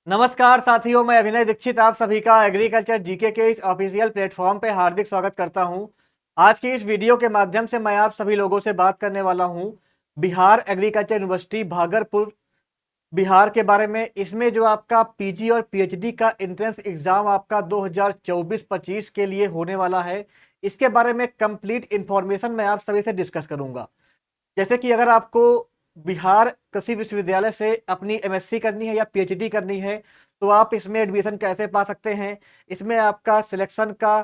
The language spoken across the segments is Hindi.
नमस्कार साथियों, मैं अभिनय दीक्षित आप सभी का एग्रीकल्चर जीके के इस ऑफिशियल प्लेटफॉर्म पे हार्दिक स्वागत करता हूं। आज की इस वीडियो के माध्यम से मैं आप सभी लोगों से बात करने वाला हूं बिहार एग्रीकल्चर यूनिवर्सिटी भागलपुर बिहार के बारे में। इसमें जो आपका पीजी और पीएचडी का एंट्रेंस एग्जाम आपका 2024-25 के लिए होने वाला है, इसके बारे में कंप्लीट इंफॉर्मेशन मैं आप सभी से डिस्कस करूंगा। जैसे कि अगर आपको बिहार कृषि विश्वविद्यालय से अपनी एमएससी करनी है या पीएचडी करनी है, तो आप इसमें एडमिशन कैसे पा सकते हैं, इसमें आपका सिलेक्शन का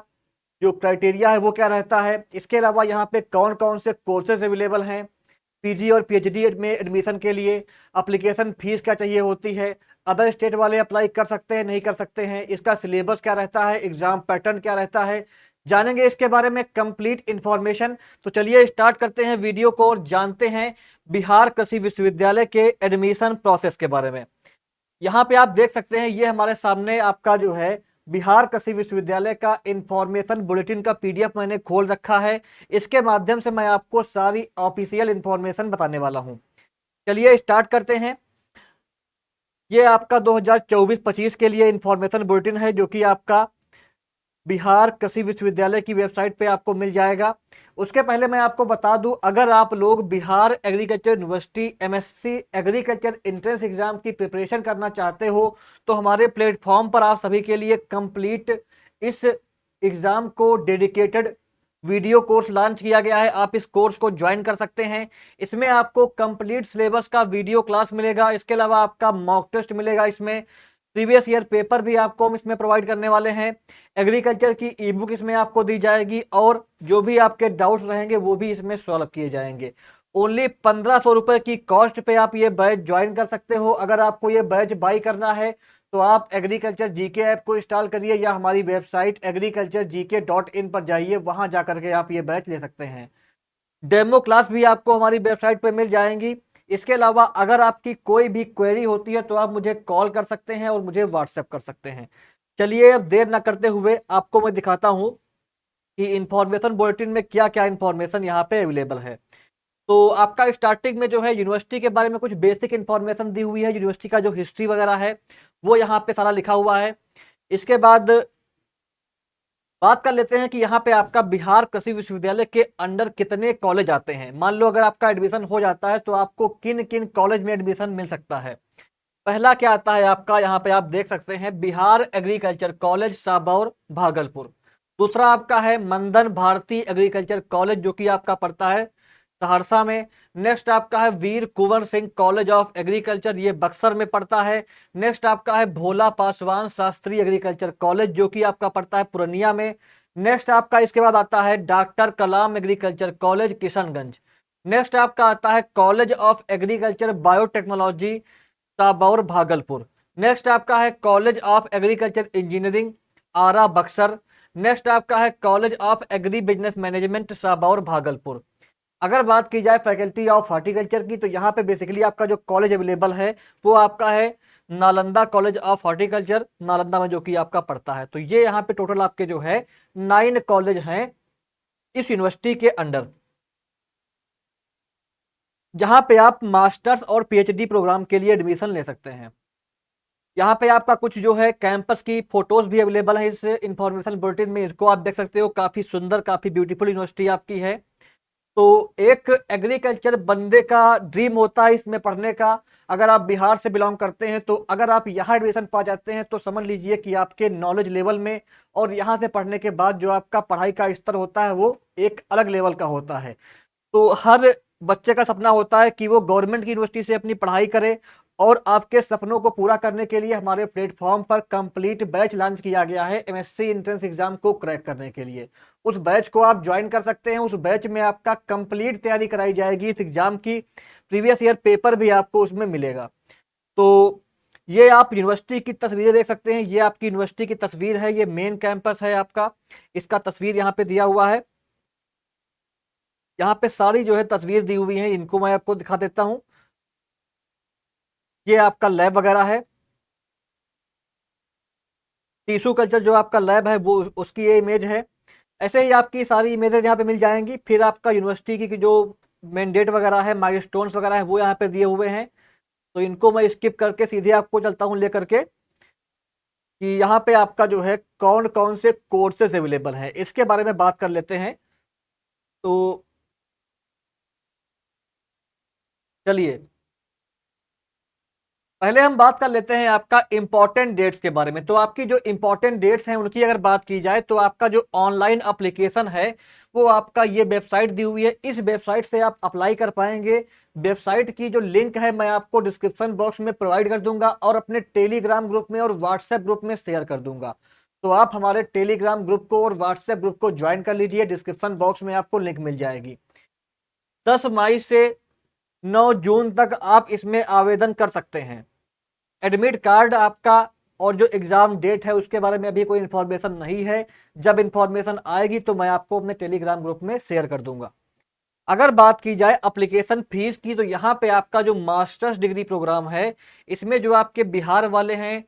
जो क्राइटेरिया है वो क्या रहता है, इसके अलावा यहाँ पे कौन कौन से कोर्सेज अवेलेबल हैं पीजी और पीएचडी में एडमिशन के लिए, एप्लीकेशन फीस क्या चाहिए होती है, अदर स्टेट वाले अप्लाई कर सकते हैं नहीं कर सकते हैं, इसका सिलेबस क्या रहता है, एग्जाम पैटर्न क्या रहता है, जानेंगे इसके बारे में कंप्लीट इंफॉर्मेशन। तो चलिए स्टार्ट करते हैं वीडियो को और जानते हैं बिहार कृषि विश्वविद्यालय के एडमिशन प्रोसेस के बारे में। यहाँ पे आप देख सकते हैं, ये हमारे सामने आपका जो है बिहार कृषि विश्वविद्यालय का इंफॉर्मेशन बुलेटिन का पीडीएफ मैंने खोल रखा है। इसके माध्यम से मैं आपको सारी ऑफिशियल इंफॉर्मेशन बताने वाला हूँ। चलिए स्टार्ट करते हैं। ये आपका 2024-25 के लिए इंफॉर्मेशन बुलेटिन है, जो कि आपका बिहार कृषि विश्वविद्यालय की वेबसाइट पे आपको मिल जाएगा। उसके पहले मैं आपको बता दूं, अगर आप लोग Bihar agriculture university MSc agriculture entrance exam की प्रिपरेशन करना चाहते हो, तो हमारे प्लेटफॉर्म पर आप सभी के लिए कंप्लीट इस एग्जाम को डेडिकेटेड वीडियो कोर्स लॉन्च किया गया है। आप इस कोर्स को ज्वाइन कर सकते हैं। इसमें आपको कंप्लीट सिलेबस का वीडियो क्लास मिलेगा, इसके अलावा आपका मॉक टेस्ट मिलेगा, इसमें प्रीवियस ईयर पेपर भी आपको हम इसमें प्रोवाइड करने वाले हैं। एग्रीकल्चर की ई बुक इसमें आपको दी जाएगी और जो भी आपके डाउट्स रहेंगे वो भी इसमें सॉल्व किए जाएंगे। ओनली 1500 रुपए की कॉस्ट पे आप ये बैच ज्वाइन कर सकते हो। अगर आपको ये बैच बाई करना है तो आप एग्रीकल्चर जीके ऐप को इंस्टॉल करिए या हमारी वेबसाइट agriculturegk.in पर जाइए, वहां जाकर के आप ये बैच ले सकते हैं। डेमो क्लास भी आपको हमारी वेबसाइट पर मिल जाएंगी। इसके अलावा अगर आपकी कोई भी क्वेरी होती है तो आप मुझे कॉल कर सकते हैं और मुझे व्हाट्सएप कर सकते हैं। चलिए अब देर ना करते हुए आपको मैं दिखाता हूं कि इंफॉर्मेशन बुलेटिन में क्या क्या इंफॉर्मेशन यहाँ पे अवेलेबल है। तो आपका स्टार्टिंग में जो है यूनिवर्सिटी के बारे में कुछ बेसिक इंफॉर्मेशन दी हुई है। यूनिवर्सिटी का जो हिस्ट्री वगैरह है वो यहाँ पे सारा लिखा हुआ है। इसके बाद बात कर लेते हैं कि यहाँ पे आपका बिहार कृषि विश्वविद्यालय के अंडर कितने कॉलेज आते हैं। मान लो अगर आपका एडमिशन हो जाता है तो आपको किन किन कॉलेज में एडमिशन मिल सकता है। पहला क्या आता है आपका, यहाँ पे आप देख सकते हैं बिहार एग्रीकल्चर कॉलेज साबौर भागलपुर। दूसरा आपका है मंदन भारती एग्रीकल्चर कॉलेज, जो कि आपका पड़ता है सहरसा में। नेक्स्ट आपका है वीर Kunwar Singh college of agriculture, ये बक्सर में पड़ता है। नेक्स्ट आपका है भोला पासवान शास्त्री एग्रीकल्चर कॉलेज, जो कि आपका पड़ता है पूर्णिया में। नेक्स्ट आपका इसके बाद आता है doctor Kalam agriculture college Kishanganj. Next आपका आता है college of agriculture biotechnology Sabour Bhagalpur. Next आपका है college of agriculture engineering Ara Buxar. Next आपका है college of agri business management Sabour Bhagalpur. अगर बात की जाए फैकल्टी ऑफ हॉर्टिकल्चर की, तो यहाँ पे बेसिकली आपका जो कॉलेज अवेलेबल है वो आपका है Nalanda college of horticulture, Nalanda में जो कि आपका पड़ता है। तो ये यहाँ पे टोटल आपके जो है 9 कॉलेज हैं इस यूनिवर्सिटी के अंडर, जहां पे आप मास्टर्स और पीएचडी प्रोग्राम के लिए एडमिशन ले सकते हैं। यहाँ पे आपका कुछ जो है कैंपस की फोटोज भी अवेलेबल है इस इंफॉर्मेशन बुलेटिन में, इसको आप देख सकते हो। काफी सुंदर काफी ब्यूटीफुल यूनिवर्सिटी आपकी है। तो एक एग्रीकल्चर बंदे का ड्रीम होता है इसमें पढ़ने का। अगर आप बिहार से बिलोंग करते हैं तो अगर आप यहाँ एडमिशन पा जाते हैं तो समझ लीजिए कि आपके नॉलेज लेवल में और यहाँ से पढ़ने के बाद जो आपका पढ़ाई का स्तर होता है वो एक अलग लेवल का होता है। तो हर बच्चे का सपना होता है कि वो गवर्नमेंट की यूनिवर्सिटी से अपनी पढ़ाई करे, और आपके सपनों को पूरा करने के लिए हमारे प्लेटफॉर्म पर कंप्लीट बैच लॉन्च किया गया है एमएससी एंट्रेंस एग्जाम को क्रैक करने के लिए। उस बैच को आप ज्वाइन कर सकते हैं। उस बैच में आपका कंप्लीट तैयारी कराई जाएगी इस एग्जाम की। प्रीवियस ईयर पेपर भी आपको उसमें मिलेगा। तो ये आप यूनिवर्सिटी की तस्वीरें देख सकते हैं। ये आपकी यूनिवर्सिटी की तस्वीर है, ये मेन कैंपस है आपका, इसका तस्वीर यहाँ पे दिया हुआ है। यहाँ पे सारी जो है तस्वीर दी हुई है, इनको मैं आपको दिखा देता हूँ। ये आपका लैब वगैरह है, टिश्यू कल्चर जो आपका लैब है वो उसकी ये इमेज है। ऐसे ही आपकी सारी इमेजेस यहाँ पे मिल जाएंगी। फिर आपका यूनिवर्सिटी की जो मैंडेट वगैरह है, माइलस्टोन्स वगैरह है, वो यहाँ पे दिए हुए हैं। तो इनको मैं स्किप करके सीधे आपको चलता हूँ लेकर के कि यहाँ पे आपका जो है कौन कौन से कोर्सेज अवेलेबल हैं, इसके बारे में बात कर लेते हैं। तो चलिए पहले हम बात कर लेते हैं आपका इंपॉर्टेंट डेट्स के बारे में। तो आपकी जो इंपॉर्टेंट डेट्स हैं उनकी अगर बात की जाए तो आपका जो ऑनलाइन एप्लीकेशन है वो आपका ये वेबसाइट दी हुई है, इस वेबसाइट से आप अप्लाई कर पाएंगे। वेबसाइट की जो लिंक है मैं आपको डिस्क्रिप्शन बॉक्स में प्रोवाइड कर दूंगा और अपने टेलीग्राम ग्रुप में और व्हाट्सएप ग्रुप में शेयर कर दूंगा। तो आप हमारे टेलीग्राम ग्रुप को और व्हाट्सएप ग्रुप को ज्वाइन कर लीजिए, डिस्क्रिप्शन बॉक्स में आपको लिंक मिल जाएगी। 10 मई से 9 जून तक आप इसमें आवेदन कर सकते हैं। एडमिट कार्ड आपका और जो एग्जाम डेट है उसके बारे में अभी कोई इंफॉर्मेशन नहीं है, जब इंफॉर्मेशन आएगी तो मैं आपको अपने टेलीग्राम ग्रुप में शेयर कर दूंगा। अगर बात की जाए एप्लीकेशन फीस की तो यहाँ पे आपका जो मास्टर्स डिग्री प्रोग्राम है इसमें जो आपके बिहार वाले हैं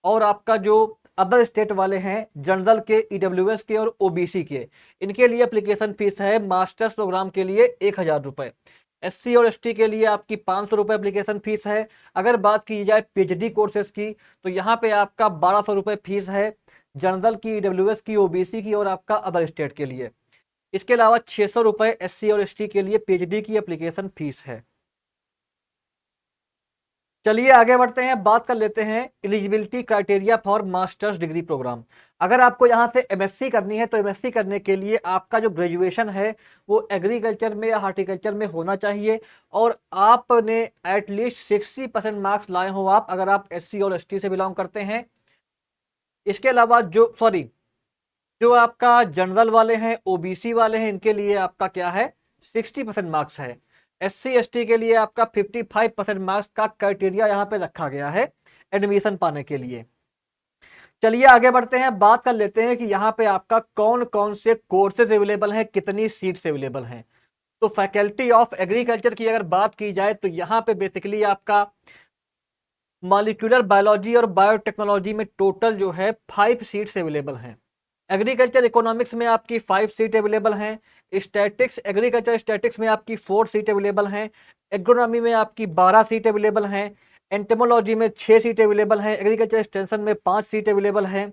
और आपका जो अदर स्टेट वाले हैं, जनरल के, ईडब्ल्यूएस के और ओबीसी के, इनके लिए एप्लीकेशन फीस है मास्टर्स प्रोग्राम के लिए 1,000 रुपए। एससी और एसटी के लिए आपकी 500 रुपये एप्लीकेशन फीस है। अगर बात की जाए पीएचडी कोर्सेज की तो यहाँ पे आपका 1,200 रुपये फीस है, जनरल की, ईडब्ल्यूएस की, ओबीसी की और आपका अदर स्टेट के लिए। इसके अलावा 600 रुपये एससी और एसटी के लिए पीएचडी की एप्लीकेशन फीस है। चलिए आगे बढ़ते हैं, बात कर लेते हैं eligibility criteria for masters degree programme. अगर आपको यहां से एमएससी करनी है तो एमएससी करने के लिए आपका जो ग्रेजुएशन है वो एग्रीकल्चर में या हार्टिकल्चर में होना चाहिए और आपने एटलीस्ट 60% मार्क्स लाए हो आप, अगर आप एससी और एसटी से बिलोंग करते हैं। इसके अलावा जो आपका जनरल वाले हैं, ओबीसी वाले हैं, इनके लिए आपका क्या है, 60% मार्क्स है। एससी एसटी के लिए आपका 55% मार्क्स का क्राइटेरिया यहाँ पे रखा गया है एडमिशन पाने के लिए। चलिए आगे बढ़ते हैं, बात कर लेते हैं कि यहाँ पे आपका कौन कौन से कोर्सेज अवेलेबल हैं, कितनी सीट्स अवेलेबल हैं। तो फैकल्टी ऑफ एग्रीकल्चर की अगर बात की जाए तो यहाँ पे बेसिकली आपका मॉलिक्यूलर बायोलॉजी और बायोटेक्नोलॉजी में टोटल जो है 5 सीट्स अवेलेबल हैं। एग्रीकल्चर इकोनॉमिक्स में आपकी 5 सीट अवेलेबल हैं। स्टैटिक्स, एग्रीकल्चर स्टैटिक्स में आपकी 4 सीट अवेलेबल हैं। एग्रोनॉमी में आपकी 12 सीट अवेलेबल हैं। एंटेमोलॉजी में 6 सीट अवेलेबल हैं। एग्रीकल्चर एक्सटेंशन में 5 सीट अवेलेबल हैं।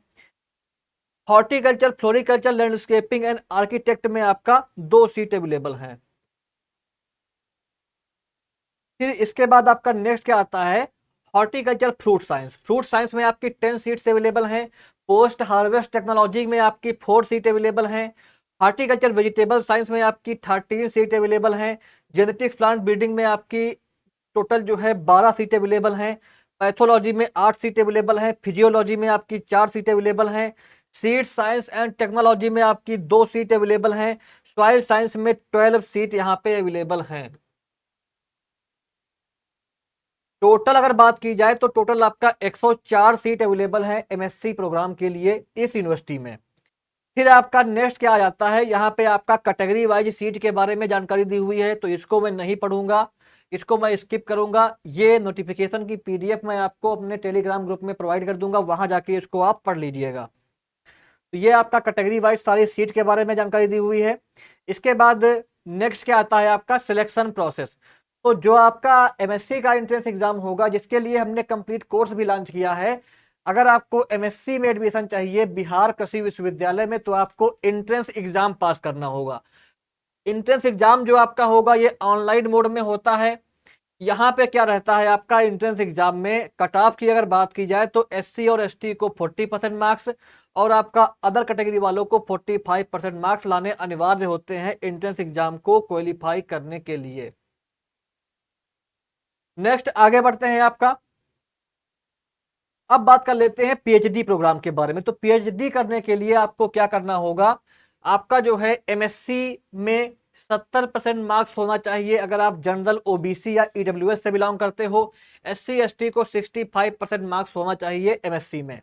Horticulture, floriculture, landscaping and architect में आपका 2 सीट अवेलेबल हैं। फिर इसके बाद आपका नेक्स्ट क्या आता है, horticulture fruit science. Fruit science में आपकी 10 सीट्स अवेलेबल हैं। पोस्ट हार्वेस्ट टेक्नोलॉजी में आपकी 4 सीट अवेलेबल हैं। हॉर्टिकल्चर वेजिटेबल साइंस में आपकी 13 सीट अवेलेबल हैं। जेनेटिक्स प्लांट ब्रीडिंग में आपकी टोटल जो है 12 सीट अवेलेबल हैं। पैथोलॉजी में 8 सीट अवेलेबल हैं। फिजियोलॉजी में आपकी 4 सीट अवेलेबल हैं। सीड साइंस एंड टेक्नोलॉजी में आपकी 2 सीट अवेलेबल हैं। सॉइल साइंस में 12 सीट यहाँ पे अवेलेबल हैं। टोटल अगर बात की जाए तो टोटल आपका 104 सीट अवेलेबल है एमएससी प्रोग्राम के लिए इस यूनिवर्सिटी में। फिर आपका नेक्स्ट क्या आ जाता है, यहाँ पे आपका कैटेगरी वाइज सीट के बारे में जानकारी दी हुई है, तो इसको मैं नहीं पढ़ूंगा, इसको मैं स्किप करूंगा। ये नोटिफिकेशन की पीडीएफ मैं आपको अपने टेलीग्राम ग्रुप में प्रोवाइड कर दूंगा, वहां जाके इसको आप पढ़ लीजिएगा। तो ये आपका कैटेगरी वाइज सारी सीट के बारे में जानकारी दी हुई है। इसके बाद नेक्स्ट क्या आता है आपका सिलेक्शन प्रोसेस। तो जो आपका एमएससी का एंट्रेंस एग्जाम होगा, जिसके लिए हमने कंप्लीट कोर्स भी लॉन्च किया है, अगर आपको एमएससी में एडमिशन चाहिए बिहार कृषि विश्वविद्यालय में तो आपको एंट्रेंस एग्जाम पास करना होगा। एंट्रेंस एग्जाम जो आपका होगा ये ऑनलाइन मोड में होता है। यहाँ पे क्या रहता है आपका एंट्रेंस एग्जाम में, कट ऑफ की अगर बात की जाए तो एससी और एसटी को 40% मार्क्स और आपका अदर कैटेगरी वालों को 45% मार्क्स लाने अनिवार्य होते हैं एंट्रेंस एग्जाम को क्वालिफाई करने के लिए। नेक्स्ट आगे बढ़ते हैं आपका, अब बात कर लेते हैं पीएचडी प्रोग्राम के बारे में। तो पीएचडी करने के लिए आपको क्या करना होगा, आपका जो है एमएससी में 70% मार्क्स होना चाहिए अगर आप जनरल, ओबीसी या ईडब्ल्यूएस से बिलोंग करते हो। एससी एसटी को 65% मार्क्स होना चाहिए एमएससी में,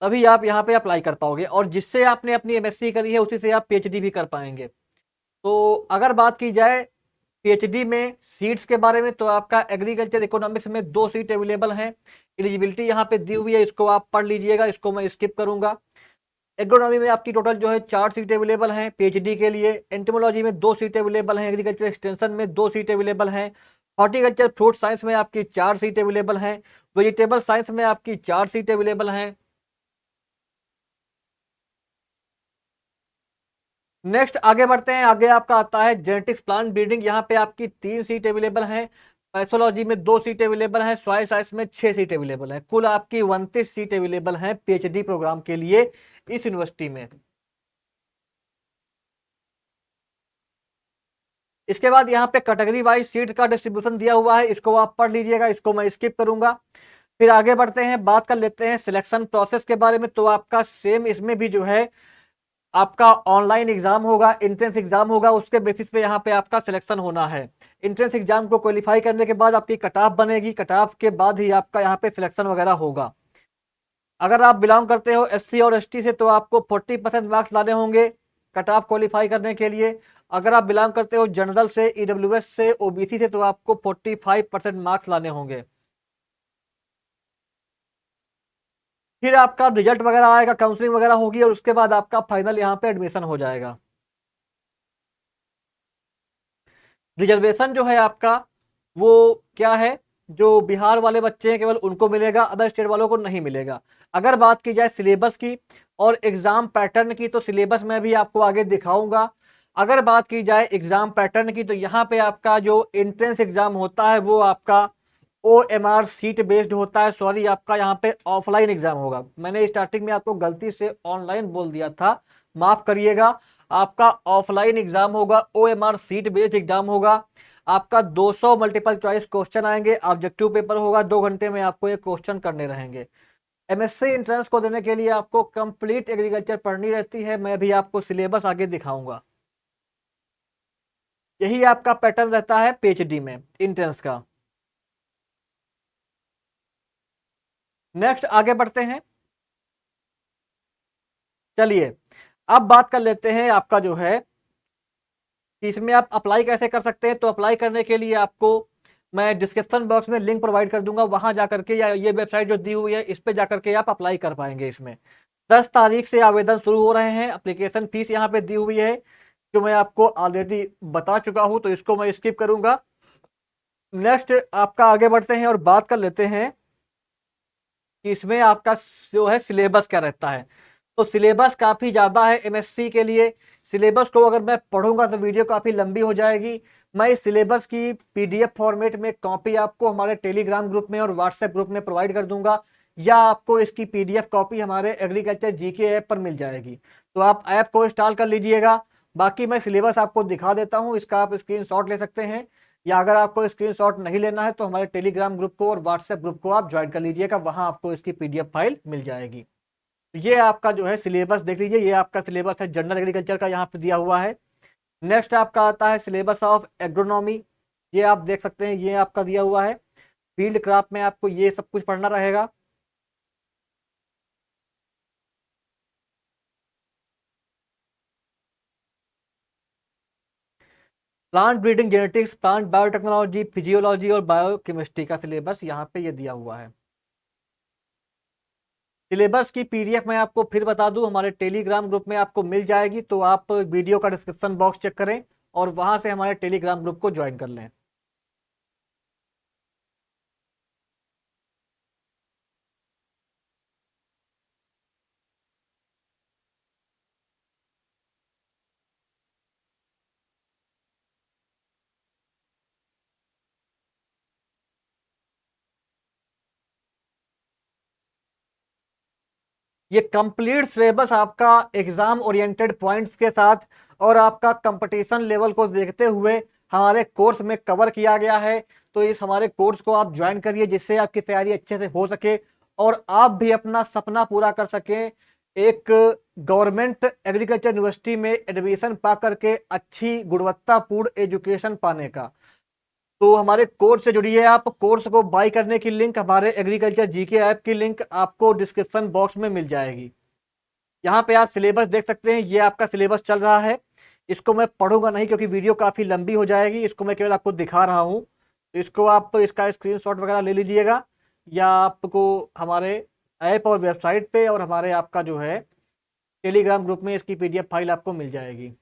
तभी आप यहाँ पे अप्लाई कर पाओगे और जिससे आपने अपनी एमएससी करी है उसी से आप पीएचडी भी कर पाएंगे। तो अगर बात की जाए पीएचडी में सीट्स के बारे में तो आपका एग्रीकल्चर इकोनॉमिक्स में 2 सीट अवेलेबल हैं। एलिजिबिलिटी यहाँ पे दी हुई है, इसको आप पढ़ लीजिएगा, इसको मैं स्किप करूंगा। एग्रोनॉमी में आपकी टोटल जो है 4 सीट अवेलेबल हैं पीएचडी के लिए। एंटोमोलॉजी में 2 सीट अवेलेबल हैं। एग्रीकल्चर एक्सटेंशन में 2 सीट अवेलेबल हैं। हॉर्टिकल्चर फ्रूट साइंस में आपकी 4 सीट अवेलेबल हैं। वेजिटेबल साइंस में आपकी 4 सीटें अवेलेबल हैं। नेक्स्ट आगे बढ़ते हैं, आगे आपका आता है जेनेटिक्स प्लांट ब्रीडिंग, यहाँ पे आपकी 3 सीट अवेलेबल हैं। पैथोलॉजी में 2 सीट अवेलेबल हैं। सॉइल साइंस में 6 सीट अवेलेबल हैं। कुल आपकी 29 सीट अवेलेबल हैं पीएचडी प्रोग्राम के लिए इस यूनिवर्सिटी में। इसके बाद यहाँ पे कैटेगरी वाइज सीट का डिस्ट्रीब्यूशन दिया हुआ है, इसको आप पढ़ लीजिएगा, इसको मैं स्किप करूंगा। फिर आगे बढ़ते हैं, बात कर लेते हैं सिलेक्शन प्रोसेस के बारे में। तो आपका सेम इसमें भी जो है आपका ऑनलाइन एग्जाम होगा, एंट्रेंस एग्जाम होगा, उसके बेसिस पे यहाँ पे आपका सिलेक्शन होना है। एंट्रेंस एग्जाम को क्वालिफाई करने के बाद आपकी कट ऑफ बनेगी, कट ऑफ के बाद ही आपका यहाँ पे सिलेक्शन वगैरह होगा। अगर आप बिलोंग करते हो एससी और एसटी से तो आपको 40% मार्क्स लाने होंगे कट ऑफ क्वालिफाई करने के लिए। अगर आप बिलोंग करते हो जनरल से, ईडब्ल्यूएस से, ओबीसी से तो आपको 45% मार्क्स लाने होंगे। फिर आपका रिजल्ट वगैरह आएगा, काउंसलिंग वगैरह होगी और उसके बाद आपका फाइनल यहाँ पे एडमिशन हो जाएगा। रिजर्वेशन जो है आपका वो क्या है, जो बिहार वाले बच्चे हैं केवल उनको मिलेगा, अदर स्टेट वालों को नहीं मिलेगा। अगर बात की जाए सिलेबस की और एग्जाम पैटर्न की तो सिलेबस में भी आपको आगे दिखाऊंगा। अगर बात की जाए एग्जाम पैटर्न की तो यहाँ पे आपका जो एंट्रेंस एग्जाम होता है वो आपका OMR सीट बेस्ड होता है। सॉरी, आपका यहाँ पे ऑफलाइन एग्जाम होगा, मैंने स्टार्टिंग में आपको गलती से ऑनलाइन बोल दिया था, माफ करिएगा। आपका ऑफलाइन एग्जाम होगा, OMR सीट बेस्ड एग्जाम होगा। आपका 200 मल्टीपल चॉइस क्वेश्चन आएंगे, ऑब्जेक्टिव पेपर होगा, 2 घंटे में आपको ये क्वेश्चन करने रहेंगे। एमएससी एंट्रेंस को देने के लिए आपको कंप्लीट एग्रीकल्चर पढ़नी रहती है, मैं भी आपको सिलेबस आगे दिखाऊंगा। यही आपका पैटर्न रहता है पीएचडी में एंट्रेंस का। नेक्स्ट आगे बढ़ते हैं, चलिए अब बात कर लेते हैं आपका जो है इसमें आप अप्लाई कैसे कर सकते हैं। तो अप्लाई करने के लिए आपको मैं डिस्क्रिप्शन बॉक्स में लिंक प्रोवाइड कर दूंगा, वहां जाकर के या ये वेबसाइट जो दी हुई है इस पे जाकर के आप अप्लाई कर पाएंगे। इसमें 10 तारीख से आवेदन शुरू हो रहे हैं। एप्लीकेशन फीस यहाँ पे दी हुई है जो मैं आपको ऑलरेडी बता चुका हूं, तो इसको मैं स्किप करूंगा। नेक्स्ट आपका आगे बढ़ते हैं और बात कर लेते हैं कि इसमें आपका जो है सिलेबस क्या रहता है। तो सिलेबस काफी ज्यादा है एमएससी के लिए। सिलेबस को अगर मैं पढ़ूंगा तो वीडियो काफी लंबी हो जाएगी। मैं इस सिलेबस की पीडीएफ फॉर्मेट में कॉपी आपको हमारे टेलीग्राम ग्रुप में और व्हाट्सएप ग्रुप में प्रोवाइड कर दूंगा, या आपको इसकी पीडीएफ कॉपी हमारे एग्रीकल्चर जीके ऐप पर मिल जाएगी। तो आप ऐप को इंस्टॉल कर लीजिएगा। बाकी मैं सिलेबस आपको दिखा देता हूँ, इसका आप स्क्रीनशॉट ले सकते हैं, या अगर आपको स्क्रीनशॉट नहीं लेना है तो हमारे टेलीग्राम ग्रुप को और व्हाट्सएप ग्रुप को आप ज्वाइन कर लीजिएगा, वहां आपको इसकी पीडीएफ फाइल मिल जाएगी। तो ये आपका जो है सिलेबस देख लीजिए, ये आपका सिलेबस है जनरल एग्रीकल्चर का, यहाँ पे दिया हुआ है। नेक्स्ट आपका आता है सिलेबस ऑफ एग्रोनॉमी, ये आप देख सकते हैं, ये आपका दिया हुआ है। फील्ड क्राफ्ट में आपको ये सब कुछ पढ़ना रहेगा। Plant breeding genetics, plant biotechnology, physiology और बायोकेमिस्ट्री का सिलेबस यहाँ पे ये दिया हुआ है। सिलेबस की पीडीएफ मैं आपको फिर बता दूं, हमारे टेलीग्राम ग्रुप में आपको मिल जाएगी, तो आप वीडियो का डिस्क्रिप्शन बॉक्स चेक करें और वहां से हमारे टेलीग्राम ग्रुप को ज्वाइन कर लें। ये कंप्लीट सिलेबस आपका एग्जाम ओरिएंटेड पॉइंट्स के साथ और आपका कंपटीशन लेवल को देखते हुए हमारे कोर्स में कवर किया गया है। तो इस हमारे कोर्स को आप ज्वाइन करिए, जिससे आपकी तैयारी अच्छे से हो सके और आप भी अपना सपना पूरा कर सकें, एक गवर्नमेंट एग्रीकल्चर यूनिवर्सिटी में एडमिशन पा करके अच्छी गुणवत्तापूर्ण एजुकेशन पाने का। तो हमारे कोर्स से जुड़िए, आप कोर्स को बाय करने की लिंक, हमारे एग्रीकल्चर जीके ऐप की लिंक आपको डिस्क्रिप्शन बॉक्स में मिल जाएगी। यहाँ पे आप सिलेबस देख सकते हैं, ये आपका सिलेबस चल रहा है। इसको मैं पढ़ूंगा नहीं क्योंकि वीडियो काफी लंबी हो जाएगी, इसको मैं केवल आपको दिखा रहा हूँ। तो इसको आप इसका स्क्रीनशॉट वगैरह ले लीजिएगा, या आपको हमारे ऐप और वेबसाइट पे और हमारे आपका जो है टेलीग्राम ग्रुप में इसकी पीडीएफ फाइल आपको मिल जाएगी।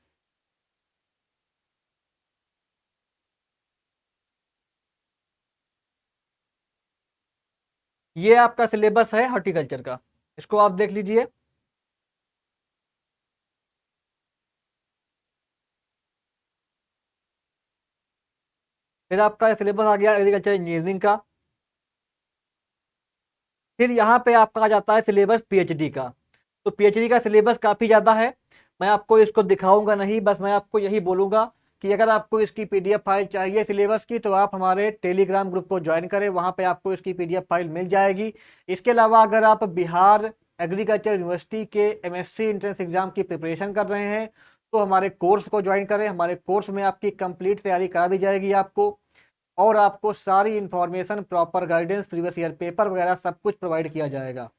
ये आपका सिलेबस है हॉर्टिकल्चर का, इसको आप देख लीजिए। फिर आपका सिलेबस आ गया एग्रीकल्चर इंजीनियरिंग का। फिर यहाँ पे आपका आ जाता है सिलेबस पीएचडी का। तो पीएचडी का सिलेबस काफ़ी ज़्यादा है, मैं आपको इसको दिखाऊंगा नहीं, बस मैं आपको यही बोलूंगा कि अगर आपको इसकी पीडीएफ फाइल चाहिए सिलेबस की तो आप हमारे टेलीग्राम ग्रुप को ज्वाइन करें, वहाँ पे आपको इसकी पीडीएफ फाइल मिल जाएगी। इसके अलावा अगर आप बिहार एग्रीकल्चर यूनिवर्सिटी के एमएससी एंट्रेंस एग्जाम की प्रिपरेशन कर रहे हैं तो हमारे कोर्स को ज्वाइन करें। हमारे कोर्स में आपकी कंप्लीट तैयारी करा दी जाएगी आपको, और आपको सारी information, proper guidance, previous year paper वगैरह सब कुछ प्रोवाइड किया जाएगा।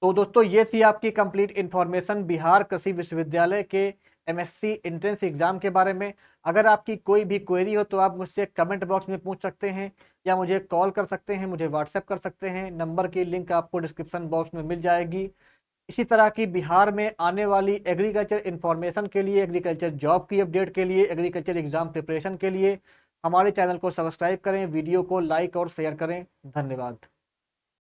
तो दोस्तों ये थी आपकी कंप्लीट इन्फॉर्मेशन बिहार कृषि विश्वविद्यालय के एमएससी एंट्रेंस एग्जाम के बारे में। अगर आपकी कोई भी क्वेरी हो तो आप मुझसे कमेंट बॉक्स में पूछ सकते हैं, या मुझे कॉल कर सकते हैं, मुझे व्हाट्सएप कर सकते हैं। नंबर की लिंक आपको डिस्क्रिप्शन बॉक्स में मिल जाएगी। इसी तरह की बिहार में आने वाली एग्रीकल्चर इन्फॉर्मेशन के लिए, एग्रीकल्चर जॉब की अपडेट के लिए, एग्रीकल्चर एग्जाम प्रिपरेशन के लिए हमारे चैनल को सब्सक्राइब करें, वीडियो को लाइक और शेयर करें। धन्यवाद।